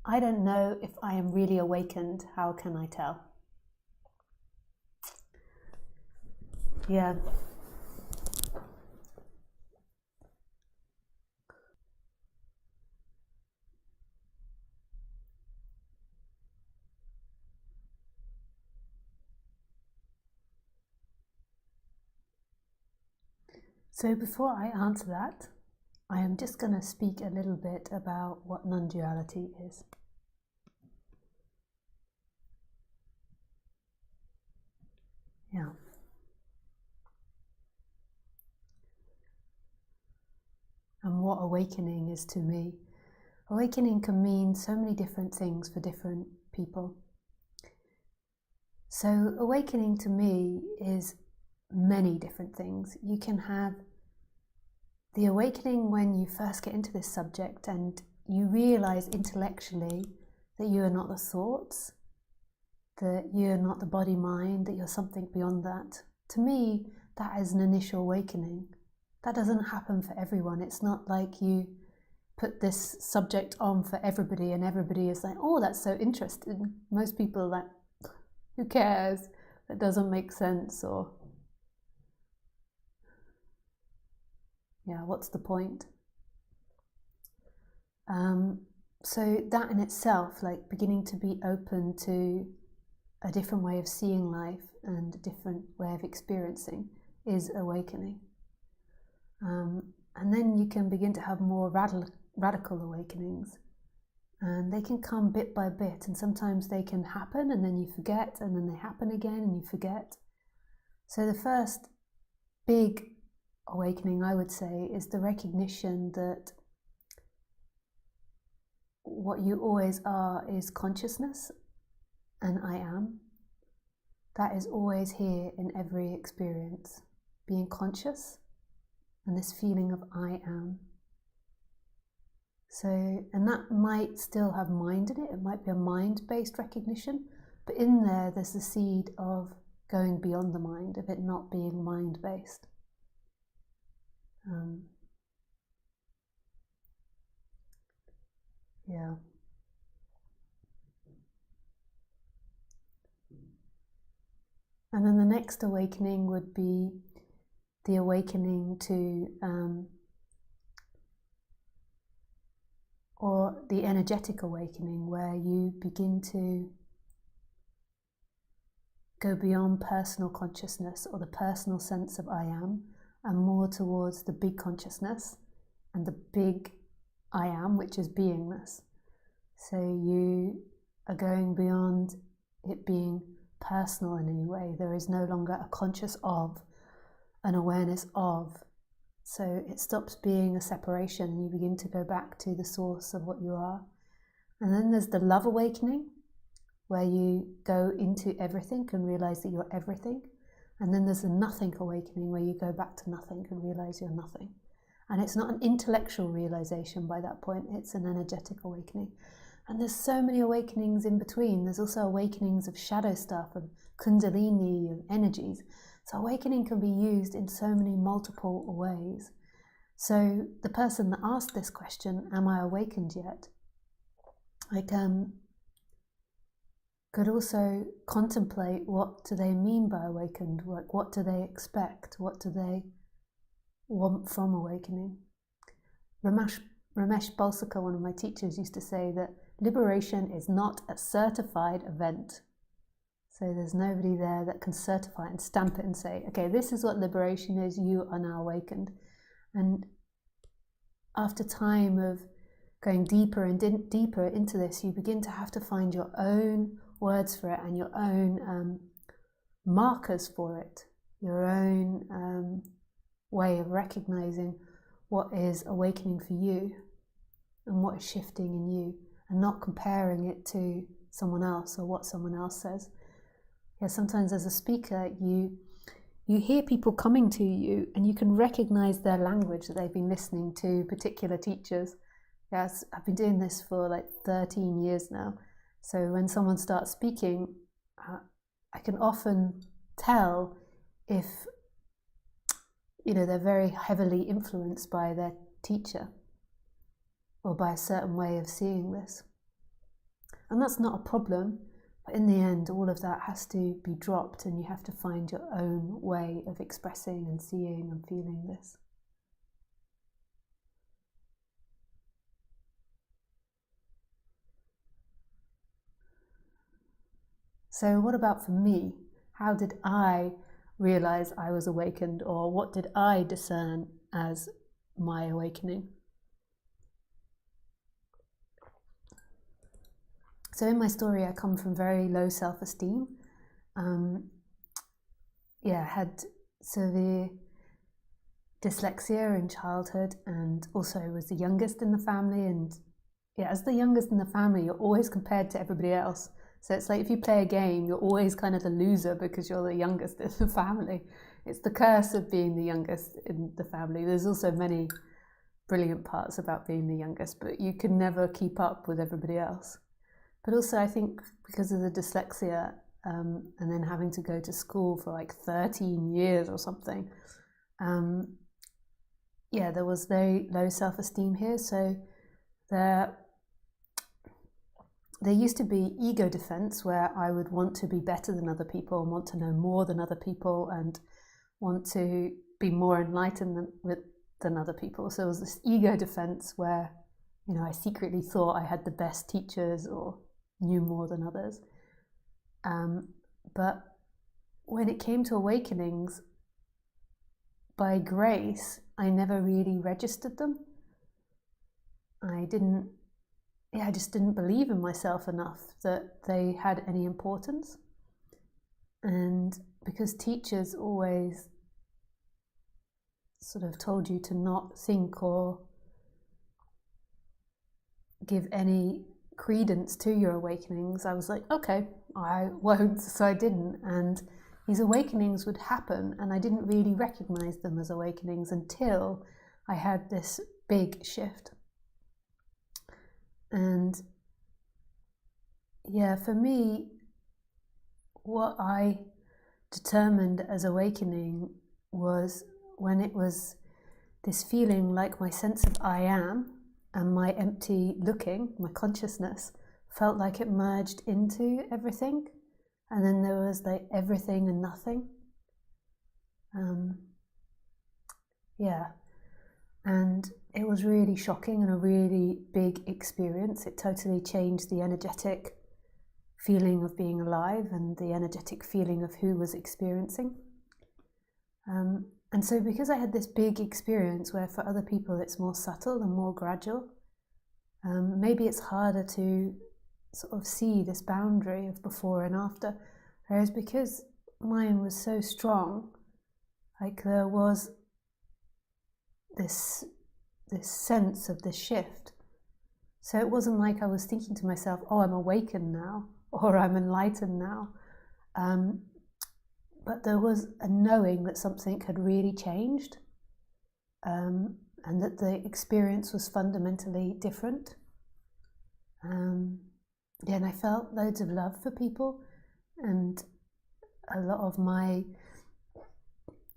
I don't know if I am really awakened. How can I tell? Yeah. So before I answer that, I am just going to speak a little bit about what non-duality is. Yeah. And what awakening is to me. Awakening can mean so many different things for different people. So awakening to me is many different things. You can have the awakening when you first get into this subject and you realize intellectually that you are not the thoughts, that you're not the body-mind, that you're something beyond that. To me, that is an initial awakening. That doesn't happen for everyone. It's not like you put this subject on for everybody and everybody is like, oh, that's so interesting. Most people are like, who cares? That doesn't make sense, or yeah, what's the point? So that in itself, like beginning to be open to a different way of seeing life and a different way of experiencing is awakening. And then you can begin to have more radical awakenings. And they can come bit by bit, and sometimes they can happen and then you forget, and then they happen again and you forget. So the first big awakening, I would say, is the recognition that what you always are is consciousness, and I am. That is always here in every experience, being conscious and this feeling of I am. So, and that might still have mind in it. It might be a mind-based recognition, but in there's the seed of going beyond the mind, of it not being mind-based. Yeah. And then the next awakening would be the awakening to, or the energetic awakening, where you begin to go beyond personal consciousness or the personal sense of I am, and more towards the big consciousness and the big I am, which is beingness. So you are going beyond it being personal in any way. There is no longer a conscious of, an awareness of. So it stops being a separation and you begin to go back to the source of what you are. And then there's the love awakening, where you go into everything and realize that you're everything. And then there's the nothing awakening, where you go back to nothing and realize you're nothing. And it's not an intellectual realization by that point, it's an energetic awakening. And there's so many awakenings in between. There's also awakenings of shadow stuff, of kundalini, of energies. So awakening can be used in so many multiple ways. So the person that asked this question, am I awakened yet? Could also contemplate, what do they mean by awakened? What do they expect? What do they want from awakening? Ramesh Balsakar, one of my teachers, used to say that liberation is not a certified event. So there's nobody there that can certify and stamp it and say, okay, this is what liberation is, you are now awakened. And after time of going deeper and deeper into this, you begin to have to find your own words for it and your own markers for it, your own way of recognizing what is awakening for you and what is shifting in you, and not comparing it to someone else or what someone else says. Yeah, sometimes as a speaker, you hear people coming to you and you can recognize their language, that they've been listening to particular teachers. Yes, I've been doing this for like 13 years now. So when someone starts speaking, I can often tell if, they're very heavily influenced by their teacher or by a certain way of seeing this. And that's not a problem. But in the end, all of that has to be dropped, and you have to find your own way of expressing and seeing and feeling this. So what about for me? How did I realize I was awakened, or what did I discern as my awakening? So in my story, I come from very low self-esteem. Had severe dyslexia in childhood, and also was the youngest in the family. And as the youngest in the family, you're always compared to everybody else. So it's like if you play a game, you're always kind of the loser because you're the youngest in the family. It's the curse of being the youngest in the family. There's also many brilliant parts about being the youngest, but you can never keep up with everybody else. But also I think because of the dyslexia, and then having to go to school for like 13 years or something, there was very low self-esteem here. So there used to be ego defense, where I would want to be better than other people and want to know more than other people and want to be more enlightened than other people. So it was this ego defense where, I secretly thought I had the best teachers or knew more than others. But when it came to awakenings, by grace, I never really registered them. I just didn't believe in myself enough that they had any importance. And because teachers always sort of told you to not think or give any credence to your awakenings, I was like, okay, I won't, so I didn't. And these awakenings would happen, and I didn't really recognize them as awakenings until I had this big shift. And for me, what I determined as awakening was when it was this feeling like my sense of I am and my empty looking, my consciousness, felt like it merged into everything. And then there was like everything and nothing. And it was really shocking and a really big experience. It totally changed the energetic feeling of being alive and the energetic feeling of who was experiencing. And so because I had this big experience where for other people it's more subtle and more gradual, maybe it's harder to sort of see this boundary of before and after. Whereas because mine was so strong, like there was this sense of this shift. So it wasn't like I was thinking to myself, oh, I'm awakened now, or I'm enlightened now. But there was a knowing that something had really changed, and that the experience was fundamentally different. And I felt loads of love for people, and a lot of my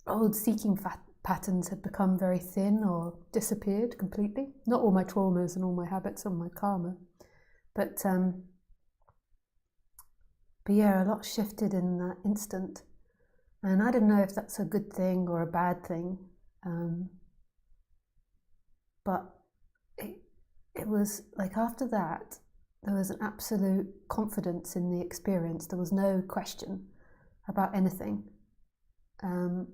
old seeking patterns had become very thin or disappeared completely. Not all my traumas and all my habits and my karma, but a lot shifted in that instant. And I don't know if that's a good thing or a bad thing, but it was like after that, there was an absolute confidence in the experience. There was no question about anything. No,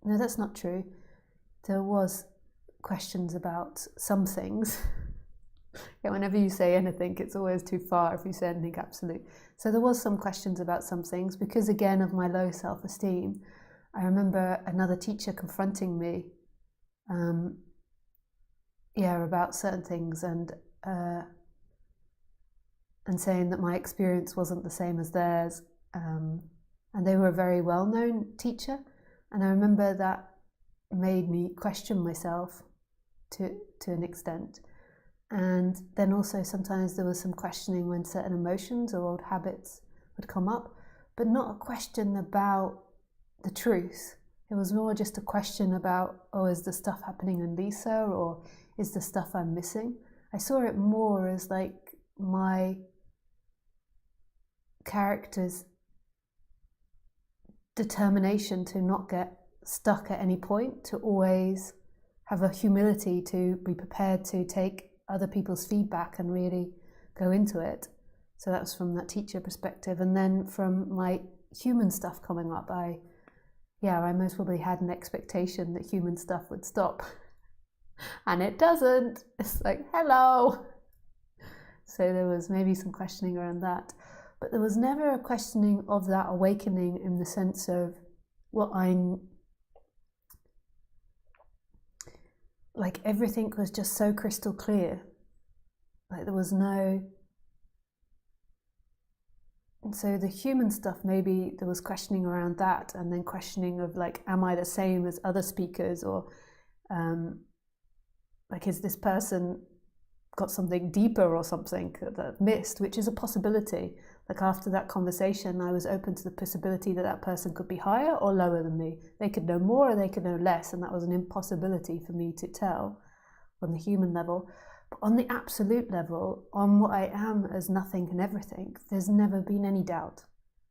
that's not true. There was questions about some things. Whenever you say anything, it's always too far if you say anything absolute. So there was some questions about some things because, again, of my low self-esteem. I remember another teacher confronting me about certain things and saying that my experience wasn't the same as theirs. And they were a very well-known teacher. And I remember that made me question myself to an extent. And then also sometimes there was some questioning when certain emotions or old habits would come up, but not a question about the truth. It was more just a question about, oh, is the stuff happening in Lisa, or is the stuff I'm missing? I saw it more as like my character's determination to not get stuck at any point, to always have a humility, to be prepared to take other people's feedback and really go into it. So that was from that teacher perspective. And then from my human stuff coming up, I most probably had an expectation that human stuff would stop. And it doesn't. It's like, hello. So there was maybe some questioning around that. But there was never a questioning of that awakening in the sense of what like everything was just so crystal clear. Like there was no... And so the human stuff, maybe there was questioning around that, and then questioning of like, am I the same as other speakers, or like, is this person got something deeper or something that I've missed, which is a possibility. Like after that conversation, I was open to the possibility that that person could be higher or lower than me. They could know more or they could know less, and that was an impossibility for me to tell on the human level. But on the absolute level, on what I am as nothing and everything, there's never been any doubt.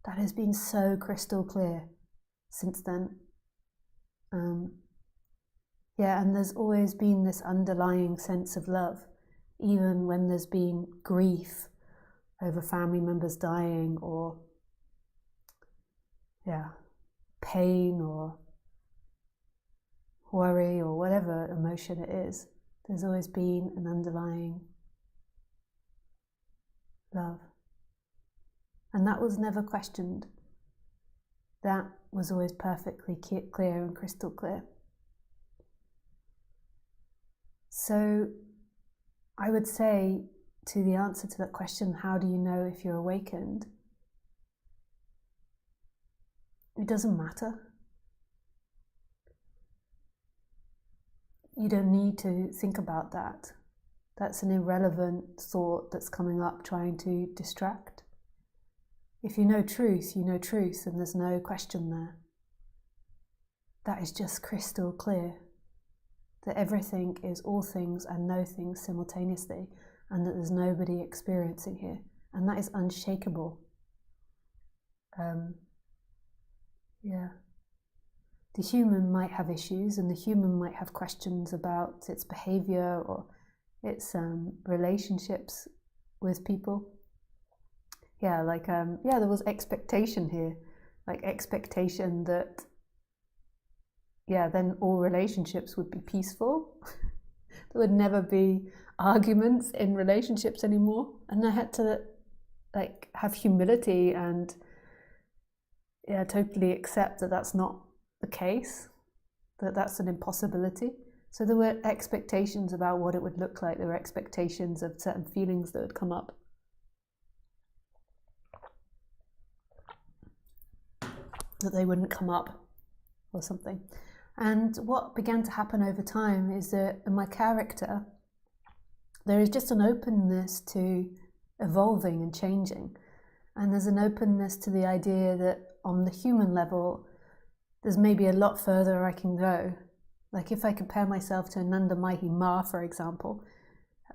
That has been so crystal clear since then. And there's always been this underlying sense of love, even when there's been grief over family members dying, or pain or worry or whatever emotion it is. There's always been an underlying love. And that was never questioned. That was always perfectly clear and crystal clear. So I would say, to the answer to that question, how do you know if you're awakened? It doesn't matter. You don't need to think about that. That's an irrelevant thought that's coming up trying to distract. If you know truth, and there's no question there. That is just crystal clear. That everything is all things and no things simultaneously, and that there's nobody experiencing here. And that is unshakable. The human might have issues, and the human might have questions about its behavior or its relationships with people. There was expectation here, like expectation that, then all relationships would be peaceful. There would never be arguments in relationships anymore. And I had to have humility and totally accept that that's not the case, that that's an impossibility. So there were expectations about what it would look like. There were expectations of certain feelings that would come up. That they wouldn't come up or something. And what began to happen over time is that in my character, there is just an openness to evolving and changing. And there's an openness to the idea that on the human level, there's maybe a lot further I can go. Like if I compare myself to Nonduality Ma, for example,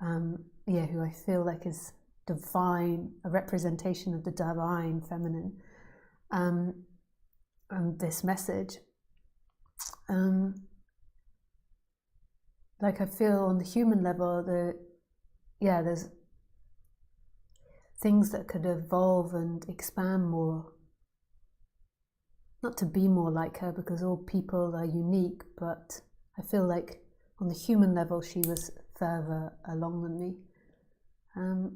who I feel like is divine, a representation of the divine feminine, and this message. I feel on the human level that, there's things that could evolve and expand more. Not to be more like her, because all people are unique, but I feel like on the human level she was further along than me.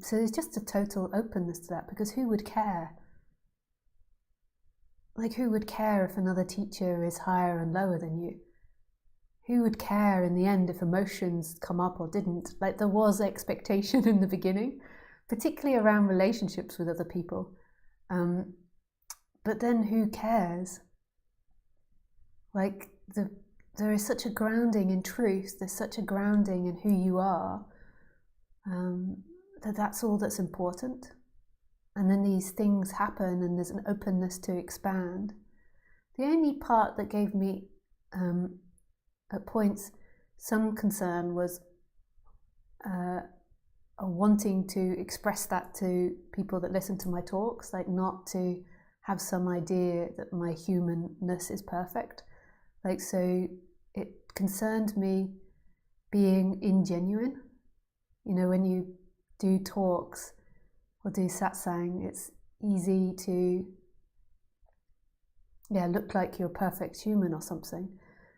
So there's just a total openness to that, because who would care? Who would care if another teacher is higher and lower than you? Who would care in the end if emotions come up or didn't? There was expectation in the beginning, particularly around relationships with other people. But then who cares? There is such a grounding in truth, there's such a grounding in who you are, that's all that's important. And then these things happen and there's an openness to expand. The only part that gave me at points, some concern was wanting to express that to people that listen to my talks, like not to have some idea that my humanness is perfect. Like, so it concerned me being ingenuine. You know, when you do talks or do satsang, it's easy to look like you're a perfect human or something.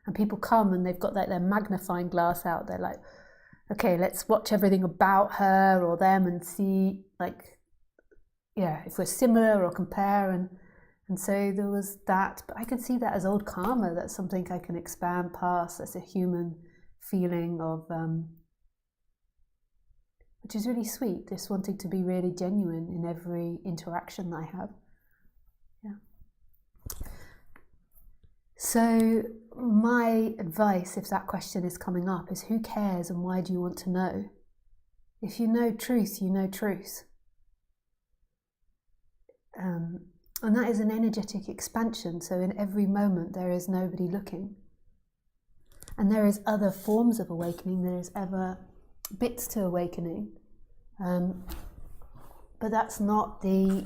And people come and they've got like their magnifying glass out. They're like, okay, let's watch everything about her or them and see, like, if we're similar or compare. And so there was that. But I can see that as old karma. That's something I can expand past. That's a human feeling of, which is really sweet, just wanting to be really genuine in every interaction that I have. So my advice, if that question is coming up, is who cares and why do you want to know? If you know truth, you know truth. And that is an energetic expansion, so in every moment there is nobody looking. And there is other forms of awakening, there is ever bits to awakening. But that's not the,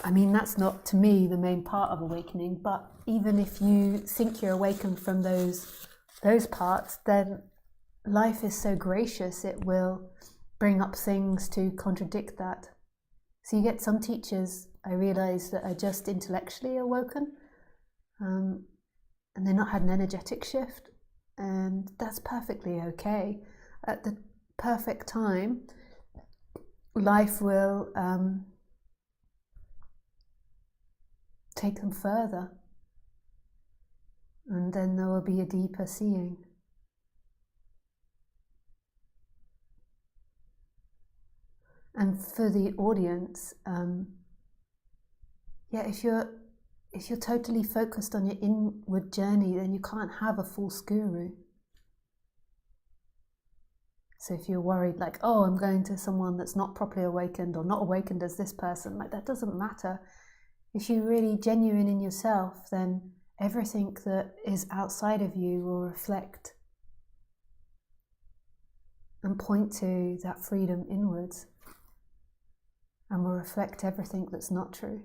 I mean, that's not, to me, the main part of awakening. But even if you think you're awakened from those parts, then life is so gracious, it will bring up things to contradict that. So you get some teachers, I realize, that are just intellectually awoken, and they've not had an energetic shift, and that's perfectly okay. At the perfect time, life will take them further, and then there will be a deeper seeing. And for the audience, if you're totally focused on your inward journey, then you can't have a false guru. So if you're worried, like, oh, I'm going to someone that's not properly awakened or not awakened as this person, like, that doesn't matter. If you're really genuine in yourself, then everything that is outside of you will reflect and point to that freedom inwards, and will reflect everything that's not true.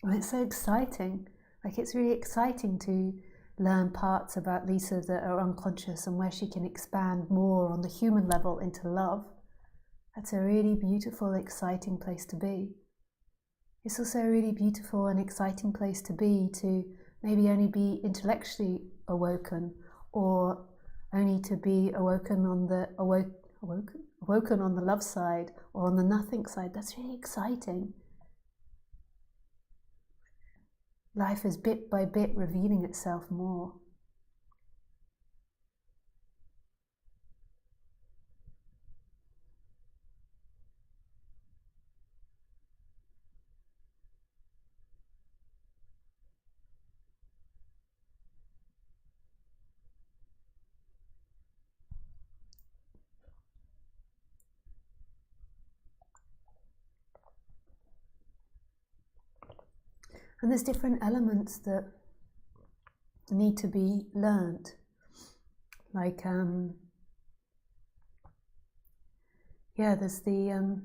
And it's so exciting. Like, it's really exciting to learn parts about Lisa that are unconscious and where she can expand more on the human level into love. That's a really beautiful, exciting place to be. It's also a really beautiful and exciting place to be, to maybe only be intellectually awoken, or only to be awoken on the awoken on the love side or on the nothing side. That's really exciting. Life is bit by bit revealing itself more. And there's different elements that need to be learned. Like, there's the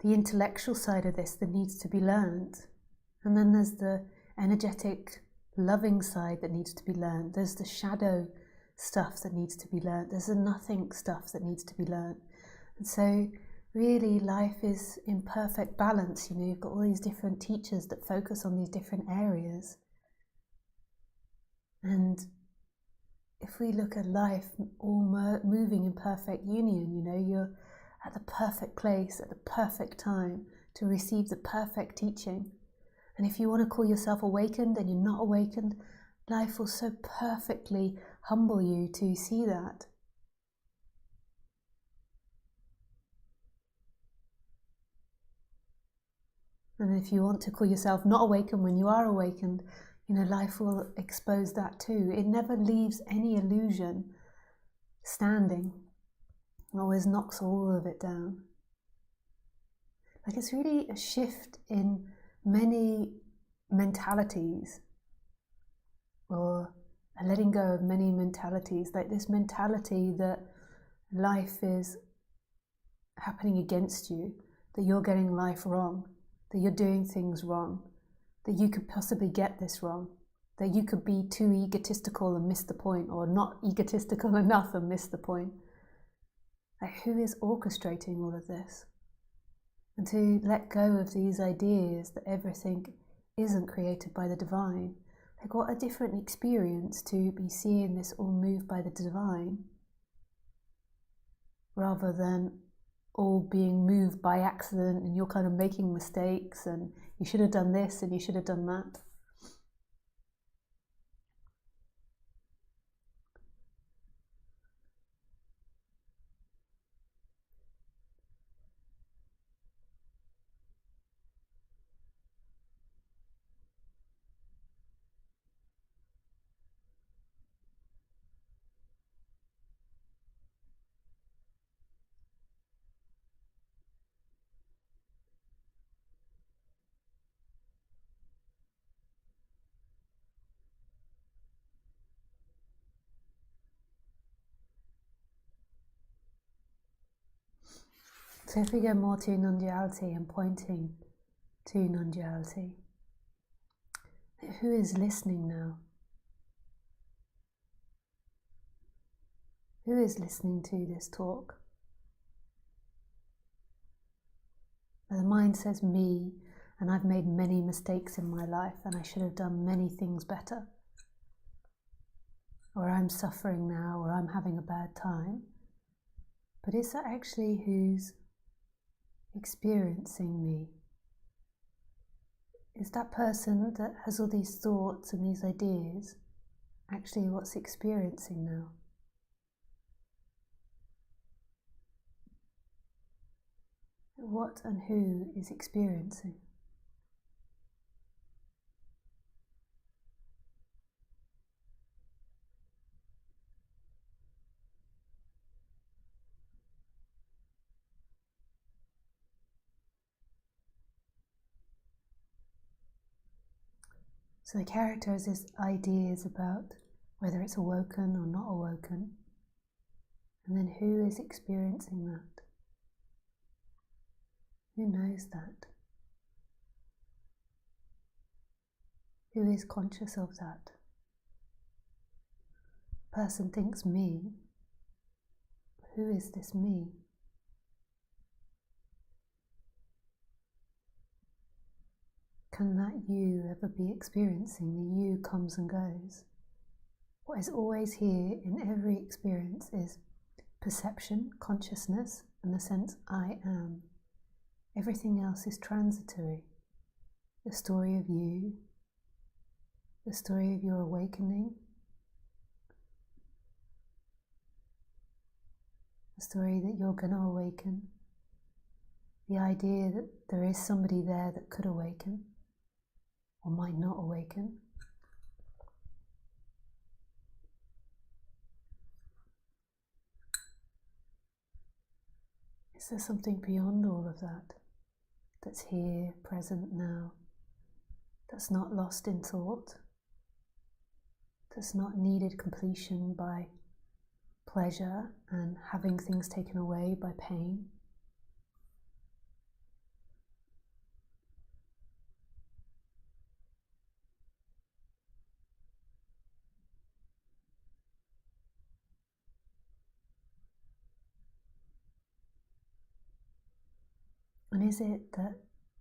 intellectual side of this that needs to be learned. And then there's the energetic, loving side that needs to be learned. There's the shadow stuff that needs to be learned. There's the nothing stuff that needs to be learned. And so really life is in perfect balance. You know, you've got all these different teachers that focus on these different areas. And if we look at life all moving in perfect union, you know, you're at the perfect place at the perfect time to receive the perfect teaching. And if you want to call yourself awakened and you're not awakened, life will so perfectly humble you to see that. And if you want to call yourself not awakened when you are awakened, life will expose that too. It never leaves any illusion standing. It always knocks all of it down. Like, it's really a shift in many mentalities, or a letting go of many mentalities, like this mentality that life is happening against you, that you're getting life wrong, that you're doing things wrong, that you could possibly get this wrong, that you could be too egotistical and miss the point, or not egotistical enough and miss the point. Like, who is orchestrating all of this? And to let go of these ideas that everything isn't created by the divine. Like, what a different experience to be seeing this all moved by the divine, rather than all being moved by accident and you're kind of making mistakes and you should have done this and you should have done that. So if we go more to non-duality and pointing to non-duality, who is listening now? Who is listening to this talk? The mind says me, and I've made many mistakes in my life and I should have done many things better. Or I'm suffering now, or I'm having a bad time. But is that actually who's experiencing me? Is that person that has all these thoughts and these ideas actually what's experiencing now? What and who is experiencing? So the character has this ideas about whether it's awoken or not awoken, and then who is experiencing that? Who knows that? Who is conscious of that? Person thinks me. Who is this me? Can that you ever be experiencing? The you comes and goes. What is always here in every experience is perception, consciousness, and the sense I am. Everything else is transitory. The story of you, the story of your awakening, the story that you're going to awaken, the idea that there is somebody there that could awaken or might not awaken. Is there something beyond all of that, that's here, present now, that's not lost in thought, that's not needed completion by pleasure and having things taken away by pain? And is it that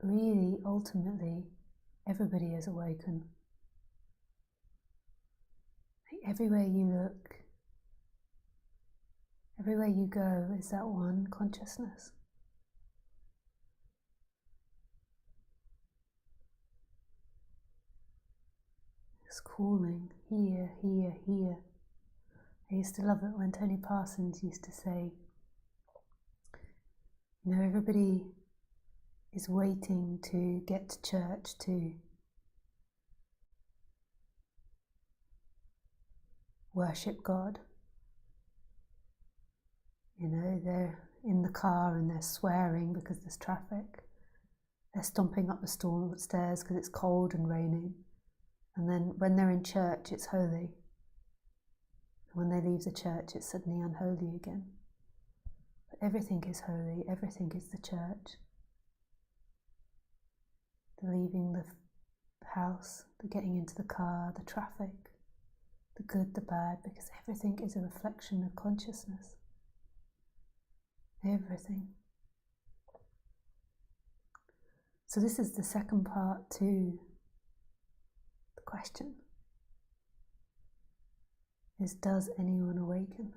really, ultimately, everybody is awakened? Everywhere you look, everywhere you go, is that one consciousness? It's calling, here, here, here. I used to love it when Tony Parsons used to say, everybody is waiting to get to church to worship God. You know, they're in the car and they're swearing because there's traffic. They're stomping up the stairs because it's cold and raining. And then when they're in church, it's holy. And when they leave the church, it's suddenly unholy again. But everything is holy, everything is the church. The leaving the house, the getting into the car, the traffic, the good, the bad, because everything is a reflection of consciousness. Everything. So this is the second part to the question. Is, does anyone awaken?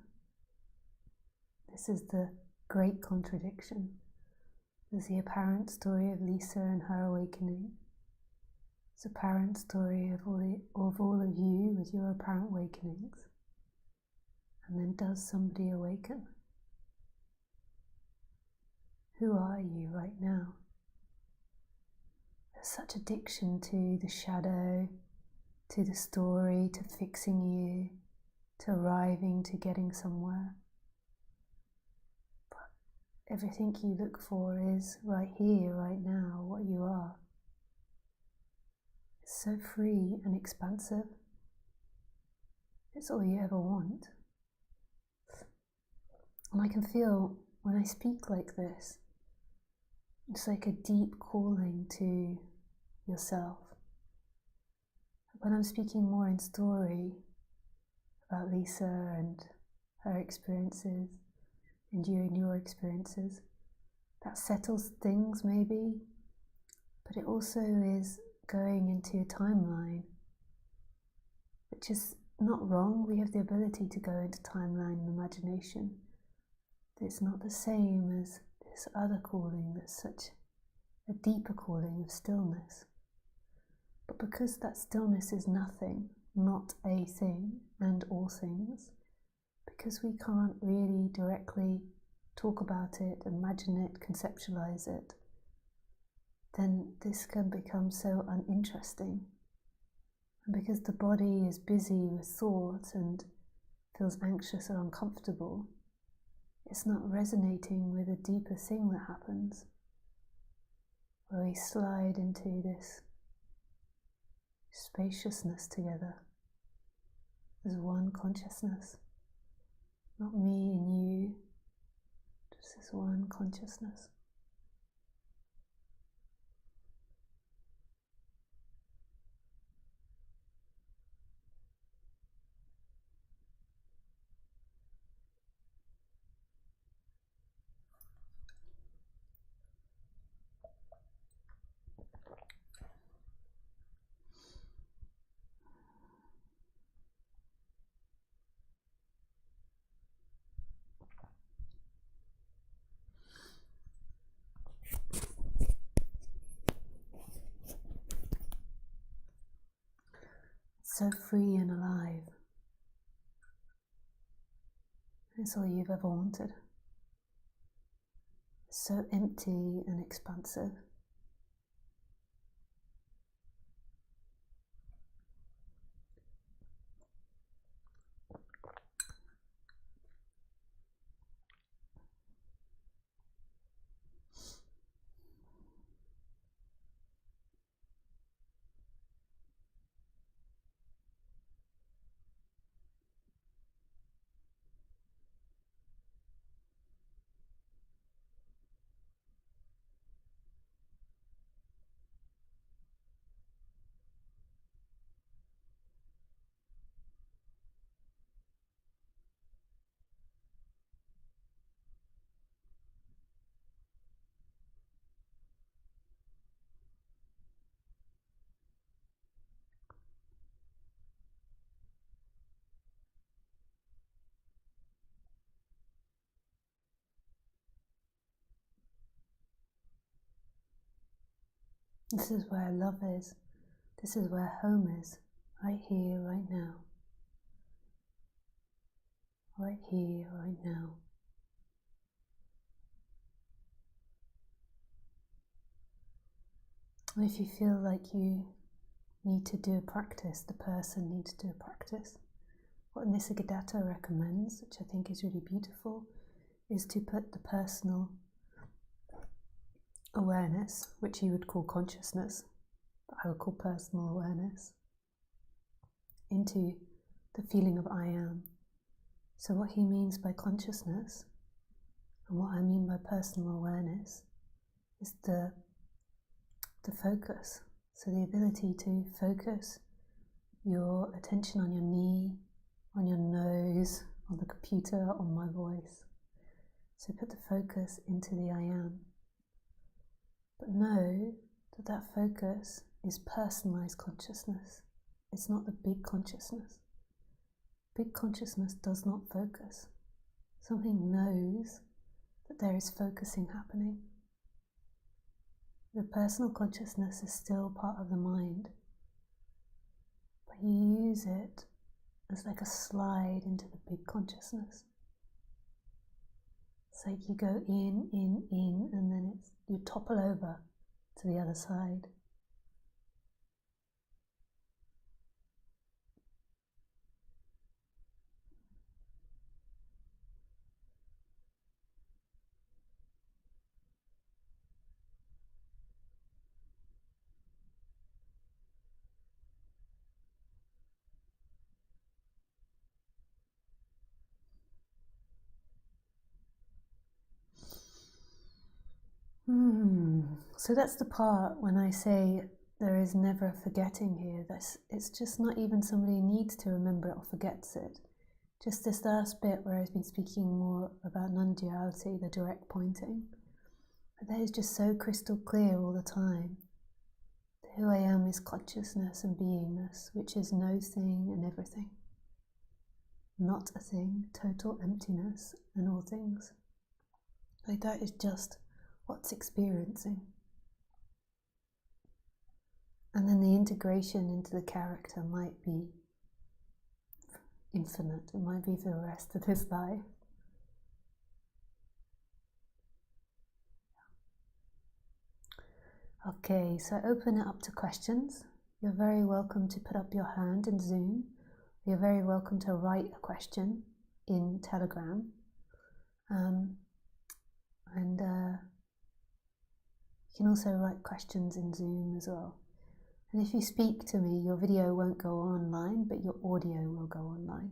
This is the great contradiction. There's the apparent story of Lisa and her awakening. It's the apparent story of all of you with your apparent awakenings. And then does somebody awaken? Who are you right now? There's such addiction to the shadow, to the story, to fixing you, to arriving, to getting somewhere. But everything you look for is right here, right now, what you are. It's so free and expansive. It's all you ever want. And I can feel when I speak like this, it's like a deep calling to yourself. When I'm speaking more in story about Lisa and her experiences, and you and your experiences, that settles things maybe, but it also is going into a timeline, which is not wrong. We have the ability to go into timeline and imagination. It's not the same as this other calling that's such a deeper calling of stillness. But because that stillness is nothing, not a thing, and all things, because we can't really directly talk about it, imagine it, conceptualize it, then this can become so uninteresting. And because the body is busy with thought and feels anxious or uncomfortable, it's not resonating with a deeper thing that happens, where we slide into this spaciousness together as one consciousness, not me and you, just this one consciousness. So free and alive. It's all you've ever wanted. So empty and expansive. This is where love is. This is where home is. Right here, right now. Right here, right now. And if you feel like you need to do a practice, the person needs to do a practice, what Nisargadatta recommends, which I think is really beautiful, is to put the personal awareness, which he would call consciousness, but I would call personal awareness, into the feeling of I am. So what he means by consciousness, and what I mean by personal awareness, is the focus. So the ability to focus your attention on your knee, on your nose, on the computer, on my voice. So put the focus into the I am. But know that that focus is personalized consciousness. It's not the big consciousness. Big consciousness does not focus. Something knows that there is focusing happening. The personal consciousness is still part of the mind, but you use it as like a slide into the big consciousness. It's like you go in, and then you topple over to the other side. So that's the part when I say there is never forgetting here. It's just not even somebody needs to remember it or forgets it. Just this last bit where I've been speaking more about non-duality, the direct pointing. But that is just so crystal clear all the time. Who I am is consciousness and beingness, which is no thing and everything. Not a thing, total emptiness and all things. Like that is just what's experiencing. And then the integration into the character might be infinite. It might be for the rest of his life. Okay, so open it up to questions. You're very welcome to put up your hand in Zoom. You're very welcome to write a question in Telegram. You can also write questions in Zoom as well. And if you speak to me, your video won't go online, but your audio will go online.